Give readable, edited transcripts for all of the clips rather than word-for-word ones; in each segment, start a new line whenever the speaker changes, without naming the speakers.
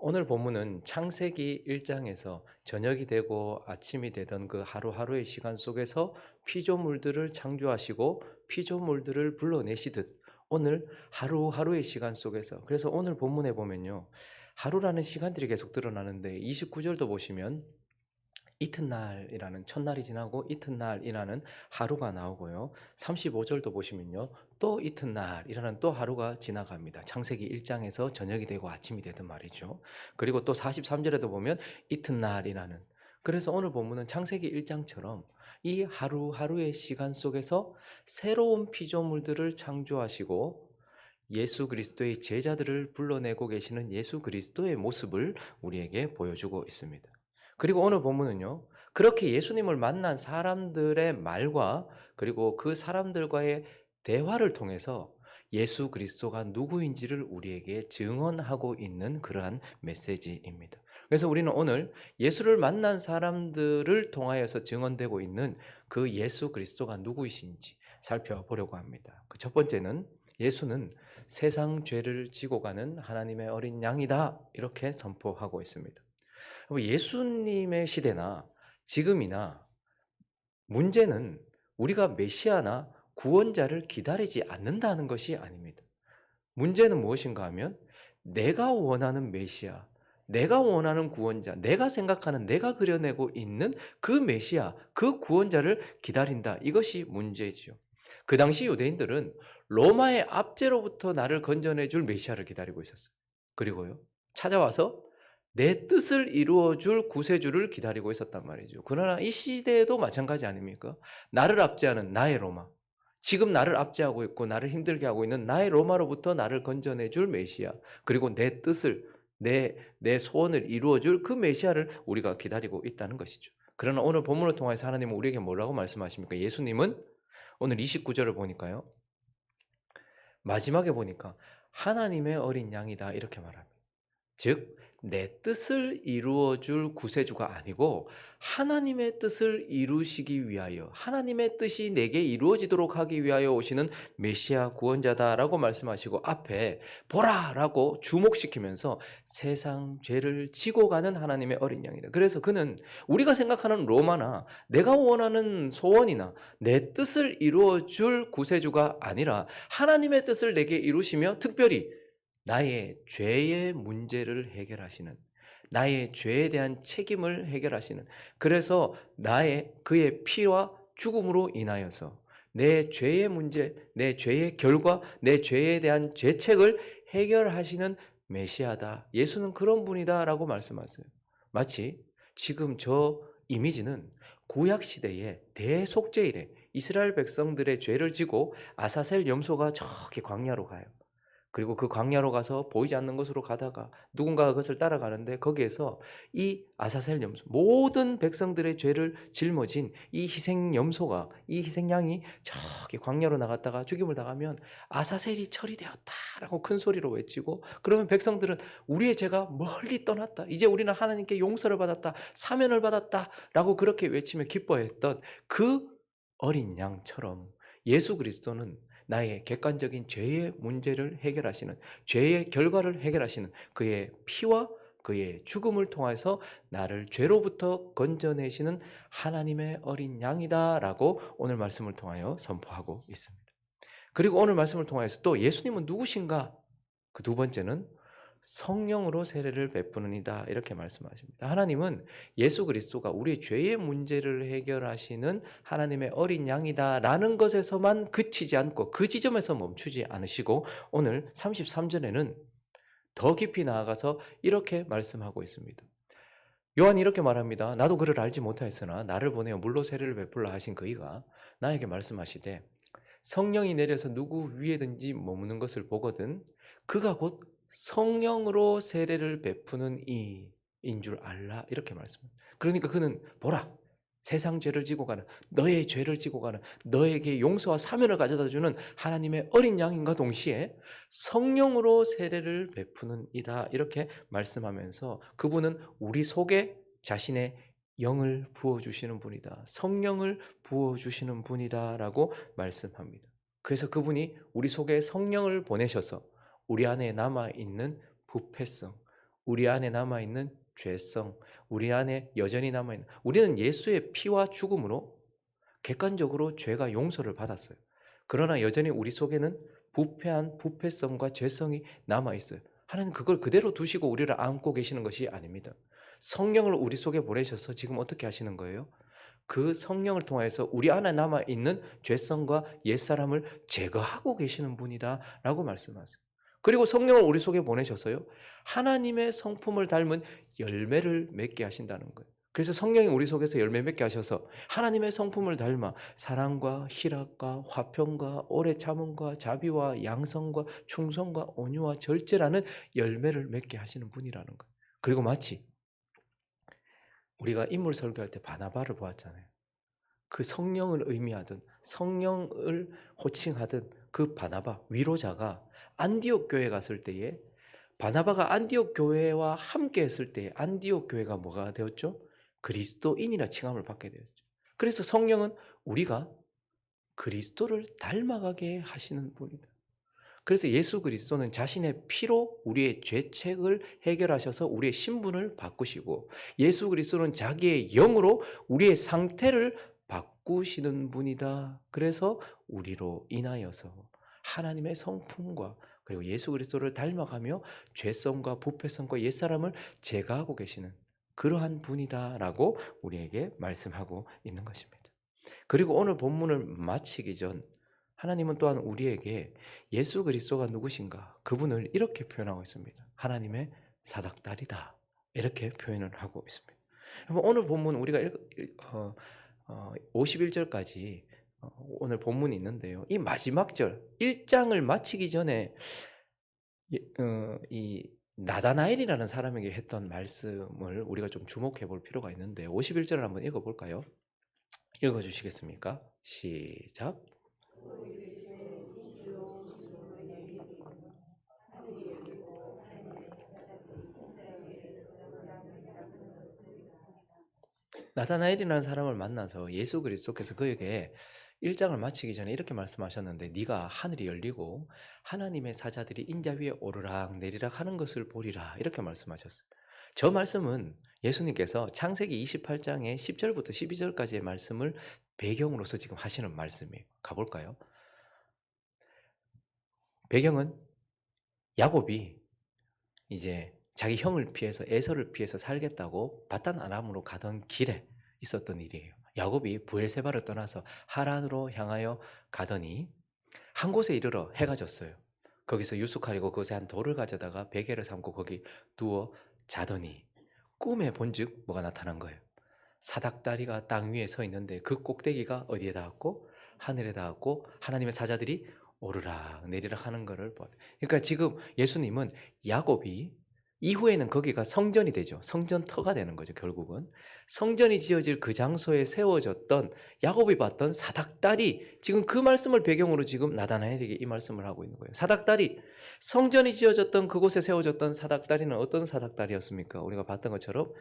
오늘 본문은 창세기 1장에서 저녁이 되고 아침이 되던 그 하루하루의 시간 속에서 피조물들을 창조하시고 피조물들을 불러내시듯 오늘 하루하루의 시간 속에서, 그래서 오늘 본문에 보면요, 하루라는 시간들이 계속 드러나는데 29절도 보시면 이튿날이라는, 첫날이 지나고 이튿날이라는 하루가 나오고요. 35절도 보시면요, 또 이튿날이라는 또 하루가 지나갑니다. 창세기 1장에서 저녁이 되고 아침이 되든 말이죠. 그리고 또 43절에도 보면 이튿날이라는, 그래서 오늘 본문은 창세기 1장처럼 이 하루하루의 시간 속에서 새로운 피조물들을 창조하시고 예수 그리스도의 제자들을 불러내고 계시는 예수 그리스도의 모습을 우리에게 보여주고 있습니다. 그리고 오늘 본문은요, 그렇게 예수님을 만난 사람들의 말과 그리고 그 사람들과의 대화를 통해서 예수 그리스도가 누구인지를 우리에게 증언하고 있는 그러한 메시지입니다. 그래서 우리는 오늘 예수를 만난 사람들을 통하여서 증언되고 있는 그 예수 그리스도가 누구이신지 살펴보려고 합니다. 그 첫 번째는, 예수는 세상 죄를 지고 가는 하나님의 어린 양이다, 이렇게 선포하고 있습니다. 예수님의 시대나 지금이나 문제는 우리가 메시아나 구원자를 기다리지 않는다는 것이 아닙니다. 문제는 무엇인가 하면 내가 원하는 메시아, 내가 원하는 구원자, 내가 생각하는, 내가 그려내고 있는 그 메시아, 그 구원자를 기다린다. 이것이 문제지요. 그 당시 유대인들은 로마의 압제로부터 나를 건져내 줄 메시아를 기다리고 있었어요. 그리고요, 찾아와서 내 뜻을 이루어 줄 구세주를 기다리고 있었단 말이죠. 그러나 이 시대에도 마찬가지 아닙니까? 나를 압제하는 나의 로마, 지금 나를 압제하고 있고 나를 힘들게 하고 있는 나의 로마로부터 나를 건져내 줄 메시아, 그리고 내 뜻을, 내 소원을 이루어 줄 그 메시아를 우리가 기다리고 있다는 것이죠. 그러나 오늘 본문을 통해서 하나님은 우리에게 뭐라고 말씀하십니까? 예수님은 오늘 29절을 보니까요, 마지막에 보니까 하나님의 어린 양이다, 이렇게 말합니다. 즉, 내 뜻을 이루어 줄 구세주가 아니고 하나님의 뜻을 이루시기 위하여, 하나님의 뜻이 내게 이루어지도록 하기 위하여 오시는 메시아 구원자다라고 말씀하시고, 앞에 보라라고 주목시키면서 세상 죄를 지고 가는 하나님의 어린 양이다. 그래서 그는 우리가 생각하는 로마나 내가 원하는 소원이나 내 뜻을 이루어 줄 구세주가 아니라 하나님의 뜻을 내게 이루시며 특별히 나의 죄의 문제를 해결하시는, 나의 죄에 대한 책임을 해결하시는, 그래서 그의 피와 죽음으로 인하여서 내 죄의 문제, 내 죄의 결과, 내 죄에 대한 죄책을 해결하시는 메시아다, 예수는 그런 분이다라고 말씀하세요. 마치 지금 저 이미지는 구약 시대의 대속죄일에 이스라엘 백성들의 죄를 지고 아사셀 염소가 저기 광야로 가요. 그리고 그 광야로 가서 보이지 않는 곳으로 가다가 누군가가 그것을 따라가는데, 거기에서 이 아사셀 염소, 모든 백성들의 죄를 짊어진 이 희생 염소가, 이 희생 양이 저기 광야로 나갔다가 죽임을 당하면 아사셀이 처리되었다라고 큰 소리로 외치고, 그러면 백성들은 우리의 죄가 멀리 떠났다, 이제 우리는 하나님께 용서를 받았다, 사면을 받았다라고 그렇게 외치며 기뻐했던 그 어린 양처럼 예수 그리스도는 나의 객관적인 죄의 문제를 해결하시는, 죄의 결과를 해결하시는 그의 피와 그의 죽음을 통해서 나를 죄로부터 건져내시는 하나님의 어린 양이다라고 오늘 말씀을 통하여 선포하고 있습니다. 그리고 오늘 말씀을 통해서 또 예수님은 누구신가? 그 두 번째는 성령으로 세례를 베푸는 이다, 이렇게 말씀하십니다. 하나님은 예수 그리스도가 우리의 죄의 문제를 해결하시는 하나님의 어린 양이다라는 것에서만 그치지 않고 그 지점에서 멈추지 않으시고 오늘 33절에는 더 깊이 나아가서 이렇게 말씀하고 있습니다. 요한이 이렇게 말합니다. 나도 그를 알지 못하였으나 나를 보내어 물로 세례를 베풀라 하신 그이가 나에게 말씀하시되 성령이 내려서 누구 위에든지 머무는 것을 보거든 그가 곧 성령으로 세례를 베푸는 이인 줄 알라, 이렇게 말씀합니다. 그러니까 그는 보라, 세상 죄를 지고 가는, 너의 죄를 지고 가는, 너에게 용서와 사면을 가져다 주는 하나님의 어린 양인가 동시에 성령으로 세례를 베푸는 이다, 이렇게 말씀하면서 그분은 우리 속에 자신의 영을 부어주시는 분이다, 성령을 부어주시는 분이다라고 말씀합니다. 그래서 그분이 우리 속에 성령을 보내셔서 우리 안에 남아있는 부패성, 우리 안에 남아있는 죄성, 우리 안에 여전히 남아있는, 우리는 예수의 피와 죽음으로 객관적으로 죄가 용서를 받았어요. 그러나 여전히 우리 속에는 부패한 부패성과 죄성이 남아있어요. 하나님 그걸 그대로 두시고 우리를 안고 계시는 것이 아닙니다. 성령을 우리 속에 보내셔서 지금 어떻게 하시는 거예요? 그 성령을 통해서 우리 안에 남아있는 죄성과 옛사람을 제거하고 계시는 분이다 라고 말씀하세요. 그리고 성령을 우리 속에 보내셔서요, 하나님의 성품을 닮은 열매를 맺게 하신다는 거예요. 그래서 성령이 우리 속에서 열매 맺게 하셔서 하나님의 성품을 닮아 사랑과 희락과 화평과 오래 참음과 자비와 양성과 충성과 온유와 절제라는 열매를 맺게 하시는 분이라는 거예요. 그리고 마치 우리가 인물 설교할 때 바나바를 보았잖아요. 그 성령을 의미하던, 성령을 호칭하던 그 바나바, 위로자가 안디옥 교회 갔을 때에, 바나바가 안디옥 교회와 함께 했을 때에 안디옥 교회가 뭐가 되었죠? 그리스도인이라 칭함을 받게 되었죠. 그래서 성령은 우리가 그리스도를 닮아가게 하시는 분이다. 그래서 예수 그리스도는 자신의 피로 우리의 죄책을 해결하셔서 우리의 신분을 바꾸시고, 예수 그리스도는 자기의 영으로 우리의 상태를 바꾸시는 분이다. 그래서 우리로 인하여서 하나님의 성품과 그리고 예수 그리스도를 닮아가며 죄성과 부패성과 옛사람을 제거하고 계시는 그러한 분이다라고 우리에게 말씀하고 있는 것입니다. 그리고 오늘 본문을 마치기 전 하나님은 또한 우리에게 예수 그리스도가 누구신가? 그분을 이렇게 표현하고 있습니다. 하나님의 사닥다리다. 이렇게 표현을 하고 있습니다. 오늘 본문 우리가 51절까지 오늘 본문이 있는데요. 이 마지막 절 1장을 마치기 전에 이 나다나엘이라는 사람에게 했던 말씀을 우리가 좀 주목해 볼 필요가 있는데, 51절을 한번 읽어 볼까요? 읽어 주시겠습니까? 시작. 나다나엘이라는 사람을 만나서 예수 그리스도께서 그에게 1장을 마치기 전에 이렇게 말씀하셨는데, 네가 하늘이 열리고 하나님의 사자들이 인자 위에 오르락 내리락 하는 것을 보리라, 이렇게 말씀하셨어요. 저 말씀은 예수님께서 창세기 28장의 10절부터 12절까지의 말씀을 배경으로서 지금 하시는 말씀이에요. 가볼까요? 배경은 야곱이 이제 자기 형을 피해서, 에서를 피해서 살겠다고 바단 아람으로 가던 길에 있었던 일이에요. 야곱이 브엘세바를 떠나서 하란으로 향하여 가더니 한 곳에 이르러 해가 졌어요. 거기서 유숙하려고 그곳에 한 돌을 가져다가 베개를 삼고 거기 누워 자더니 꿈에 본즉 뭐가 나타난 거예요. 사닥다리가 땅 위에 서 있는데 그 꼭대기가 어디에 닿았고? 하늘에 닿았고 하나님의 사자들이 오르락 내리락 하는 것을 봐요. 그러니까 지금 예수님은 야곱이 이후에는 거기가 성전이 되죠. 성전터가 되는 거죠. 결국은 성전이 지어질 그 장소에 세워졌던 야곱이 봤던 사닥다리, 지금 그 말씀을 배경으로 지금 나다나엘에게 이 말씀을 하고 있는 거예요. 사닥다리, 성전이 지어졌던 그곳에 세워졌던 사닥다리는 어떤 사닥다리였습니까? 우리가 봤던 것처럼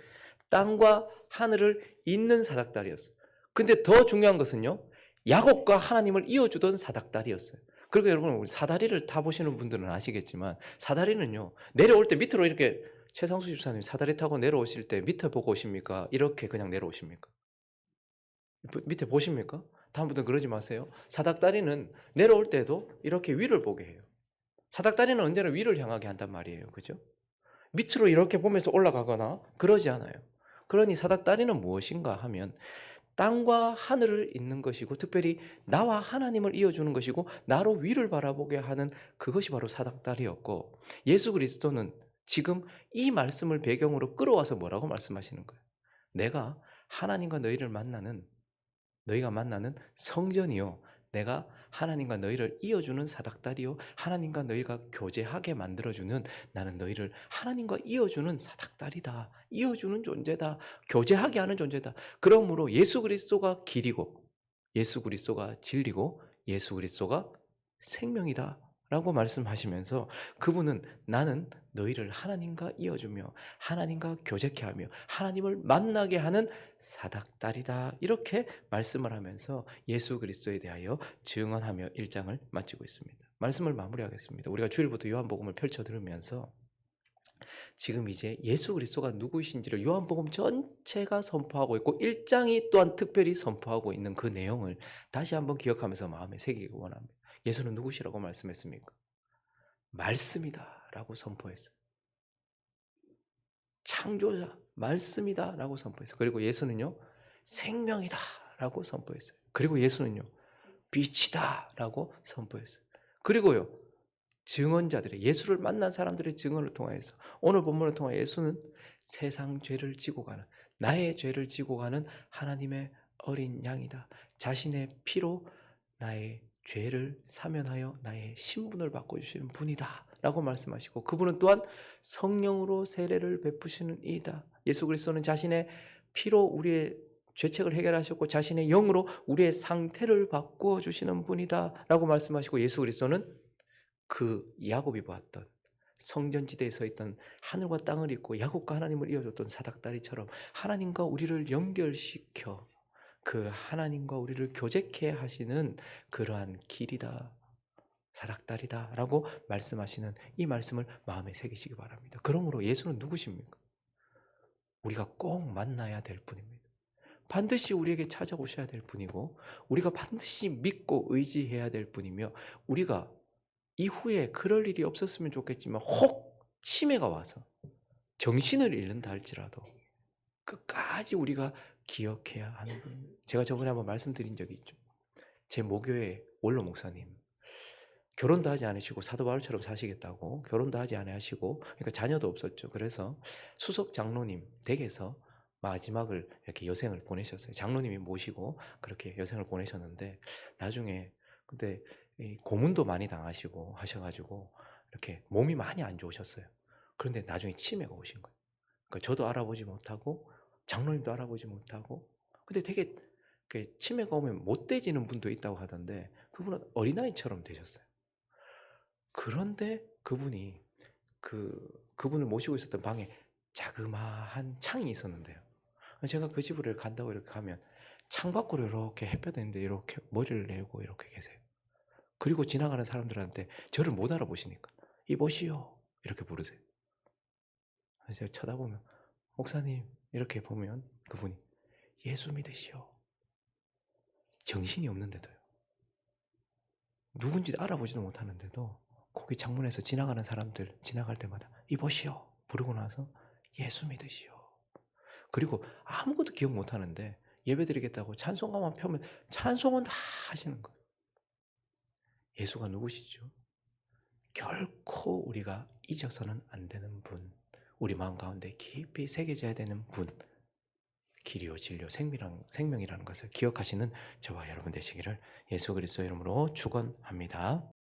땅과 하늘을 잇는 사닥다리였어요. 근데 더 중요한 것은요, 야곱과 하나님을 이어주던 사닥다리였어요. 그러니까 여러분, 우리 사다리를 타보시는 분들은 아시겠지만, 사다리는요, 내려올 때 밑으로 이렇게, 최상수 집사님 사다리 타고 내려오실 때 밑에 보고 오십니까? 이렇게 그냥 내려오십니까? 밑에 보십니까? 다음부터 그러지 마세요. 사닥다리는 내려올 때도 이렇게 위를 보게 해요. 사닥다리는 언제나 위를 향하게 한단 말이에요. 그죠? 밑으로 이렇게 보면서 올라가거나 그러지 않아요. 그러니 사닥다리는 무엇인가 하면 땅과 하늘을 잇는 것이고, 특별히 나와 하나님을 이어주는 것이고, 나로 위를 바라보게 하는 그것이 바로 사닥다리였고, 예수 그리스도는 지금 이 말씀을 배경으로 끌어와서 뭐라고 말씀하시는 거예요? 내가 하나님과 너희가 만나는 성전이요, 내가 하나님과 너희를 이어주는 사닥다리요, 하나님과 너희가 교제하게 만들어주는, 나는 너희를 하나님과 이어주는 사닥다리다, 이어주는 존재다, 교제하게 하는 존재다. 그러므로 예수 그리스도가 길이고 예수 그리스도가 진리고 예수 그리스도가 생명이다 라고 말씀하시면서, 그분은 나는 너희를 하나님과 이어주며 하나님과 교제케 하며 하나님을 만나게 하는 사닥다리다, 이렇게 말씀을 하면서 예수 그리스도에 대하여 증언하며 1장을 마치고 있습니다. 말씀을 마무리하겠습니다. 우리가 주일부터 요한복음을 펼쳐 들으면서 지금 이제 예수 그리스도가 누구이신지를 요한복음 전체가 선포하고 있고 1장이 또한 특별히 선포하고 있는 그 내용을 다시 한번 기억하면서 마음에 새기기 원합니다. 예수는 누구시라고 말씀했습니까? 말씀이다라고 선포했어요. 창조자 말씀이다라고 선포했어요. 그리고 예수는요 생명이다라고 선포했어요. 그리고 예수는요 빛이다라고 선포했어요. 그리고요 증언자들의 예수를 만난 사람들의 증언을 통해서 오늘 본문을 통해 예수는 세상 죄를 지고 가는 나의 죄를 지고 가는 하나님의 어린 양이다. 자신의 피로 나의 죄를 사면하여 나의 신분을 바꿔주시는 분이다 라고 말씀하시고 그분은 또한 성령으로 세례를 베푸시는 이다. 예수 그리스도는 자신의 피로 우리의 죄책을 해결하셨고 자신의 영으로 우리의 상태를 바꿔주시는 분이다 라고 말씀하시고 예수 그리스도는 그 야곱이 보았던 성전지대에 서 있던 하늘과 땅을 잇고 야곱과 하나님을 이어줬던 사닥다리처럼 하나님과 우리를 연결시켜 그 하나님과 우리를 교제케 하시는 그러한 길이다. 사닥다리다 라고 말씀하시는 이 말씀을 마음에 새기시기 바랍니다. 그러므로 예수는 누구십니까? 우리가 꼭 만나야 될 분입니다. 반드시 우리에게 찾아오셔야 될 분이고 우리가 반드시 믿고 의지해야 될 분이며 우리가 이후에 그럴 일이 없었으면 좋겠지만 혹 치매가 와서 정신을 잃는다 할지라도 끝까지 우리가 기억해야 하는 분. 제가 저번에 한번 말씀드린 적이 있죠. 제 모교의 원로 목사님 결혼도 하지 않으시고 사도 바울처럼 사시겠다고 결혼도 하지 않으시고 그러니까 자녀도 없었죠. 그래서 수석 장로님 댁에서 마지막을 이렇게 여생을 보내셨어요. 장로님이 모시고 그렇게 여생을 보내셨는데 나중에 근데 이 고문도 많이 당하시고 하셔가지고 이렇게 몸이 많이 안 좋으셨어요. 그런데 나중에 치매가 오신 거예요. 그러니까 저도 알아보지 못하고 장로님도 알아보지 못하고 근데 되게 치매가 오면 못 되지는 분도 있다고 하던데 그분은 어린아이처럼 되셨어요. 그런데 그분이 그분을 모시고 있었던 방에 자그마한 창이 있었는데요. 제가 그 집을 간다고 이렇게 가면 창밖으로 이렇게 햇볕 있는데 이렇게 머리를 내고 이렇게 계세요. 그리고 지나가는 사람들한테 저를 못 알아보시니까 이보시오 이렇게 부르세요. 그래서 제가 쳐다보면 목사님 이렇게 보면 그분이 예수 믿으시오. 정신이 없는데도요. 누군지 알아보지도 못하는데도 거기 창문에서 지나가는 사람들 지나갈 때마다 이보시오 부르고 나서 예수 믿으시오. 그리고 아무것도 기억 못하는데 예배드리겠다고 찬송가만 펴면 찬송은 다 하시는 거예요. 예수가 누구시죠? 결코 우리가 잊어서는 안 되는 분, 우리 마음 가운데 깊이 새겨져야 되는 분, 길이요 진리요 생명이라는 것을 기억하시는 저와 여러분 되시기를 예수 그리스도 이름으로 축원합니다.